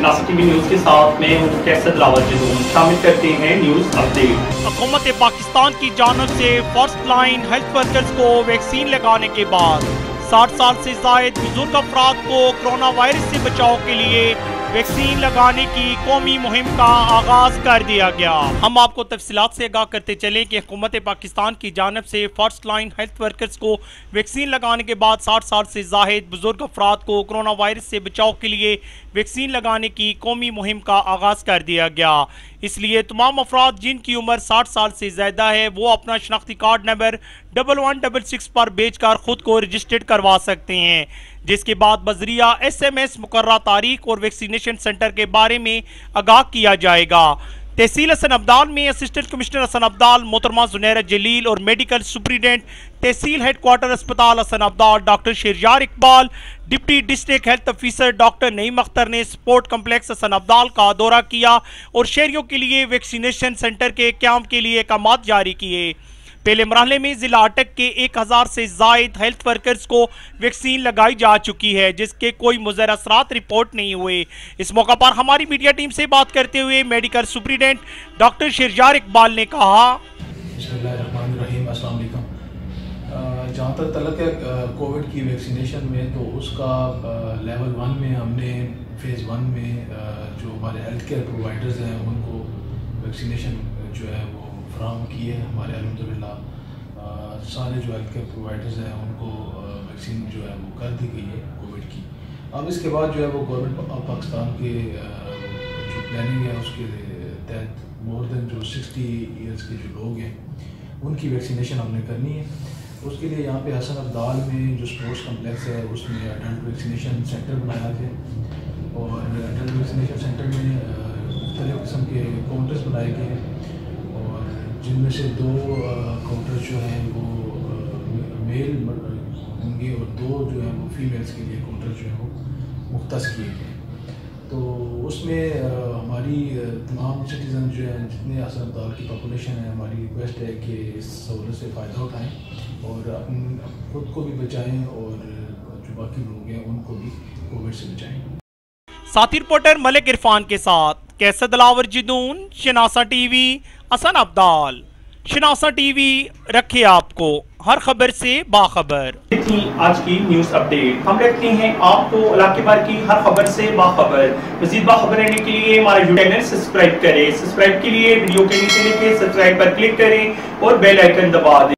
शनासा TV news के साथ मैं हूँ कैसर दिलावर जदून। शामिल करते हैं न्यूज अपडेट। हुकूमत पाकिस्तान की जानिब से फर्स्ट लाइन हेल्थ वर्कर्स को वैक्सीन लगाने के बाद 60 साल से जायद बुजुर्ग अफराद को कोरोना वायरस से बचाव के लिए वैक्सीन लगाने की कौमी मुहिम का आगाज कर दिया गया। हम आपको तफसीलात से आगाह करते चले कि हुकूमत पाकिस्तान की जानिब से फर्स्ट लाइन हेल्थ वर्कर्स को वैक्सीन लगाने के बाद 60 साल से जायद बुजुर्ग अफराद को कोरोना वायरस से बचाव के लिए वैक्सीन लगाने की कौमी मुहिम का आगाज कर दिया गया। इसलिए तमाम अफराद जिनकी उम्र 60 साल से ज़्यादा है वो अपना शनाख्ती कार्ड नंबर 1166 पर बेचकर खुद को रजिस्टर्ड करवा सकते हैं, जिसके बाद बजरिया SMS मुकर्रर तारीख और वैक्सीनेशन सेंटर के बारे में आगाह किया जाएगा। तहसील हसन अब्दाल में असिस्टेंट कमिश्नर हसन अब्दाल, मोहतरमा जुनैरा जलील और मेडिकल सुप्रीडेंट तहसील हेडक्वार्टर अस्पताल Hasan Abdal doctor Sherzar Iqbal, deputy district health officer doctor Naeem Akhtar ने स्पोर्ट कम्प्लेक्स हसन अब्दाल का दौरा किया और शहरियों के लिए वैक्सीनेशन सेंटर के क्याम के लिए अहकाम जारी किए। पहले मरहले में जिला अटक के 1000 से जायद हेल्थ वर्कर्स को वैक्सीन लगाई जा चुकी है, जिसके कोई मुज़र असरात रिपोर्ट नहीं हुए। इस मौका पर हमारी मीडिया टीम से बात करते हुए medical superintendent doctor Sherzar Iqbal ने कहा, जहाँ तक तलक है कोविड की वैक्सीनेशन में, तो उसका लेवल 1 में हमने फेज़ 1 में जो हमारे हेल्थ केयर प्रोवाइडर्स हैं उनको वैक्सीनेशन जो है वो फराहम की है। हमारे अल्हम्दुलिल्लाह सारे जो हेल्थ केयर प्रोवाइडर्स हैं उनको वैक्सीन जो है वो कर दी गई है कोविड की। अब इसके बाद जो है वो गवर्नमेंट ऑफ पाकिस्तान के जो प्लानिंग है उसके तहत मोर देन जो 60 ईयर्स के जो लोग हैं उनकी वैक्सीनेशन हमने करनी है। उसके लिए यहाँ पे हसन अब्दाल में जो स्पोर्ट्स कम्प्लेक्स है उसमें अडल्ट वैक्सीनेशन सेंटर बनाया गया और अडल्ट वैक्सीनेशन सेंटर में मुख्तलिफ़ किस्म के काउंटर्स बनाए गए हैं और जिनमें से 2 काउंटर्स जो हैं वो मेल होंगे और 2 जो हैं वो फीमेल्स के लिए काउंटर जो है वो मुख्तस किए गए। तो उसमें हमारी तमाम सिटीज़न जो हैं जितने हसन अब्दाल की पॉपुलेशन है, हमारी रिक्वेस्ट है कि इस सहूलत से फ़ायदा उठाएँ और अपने खुद को भी बचाएं और जो बाकी लोग हैं उनको भी कोविड से बचाएं। साथी रिपोर्टर मलिक इरफान के साथ कैसर दिलावर जदून, शनासा टीवी हसन अब्दाल। शनासा टीवी रखे आपको हर खबर से बाखबर। थी आज की न्यूज अपडेट। हम रखते हैं आपको इलाके भर की हर खबर से बाखबर। मज़ीद बाखबर रहने के लिए हमारा यूट्यूब चैनल सब्सक्राइब करें। सब्सक्राइब के लिए वीडियो के नीचे लिखे सब्सक्राइब पर क्लिक करें और बेल आइकन दबा दें।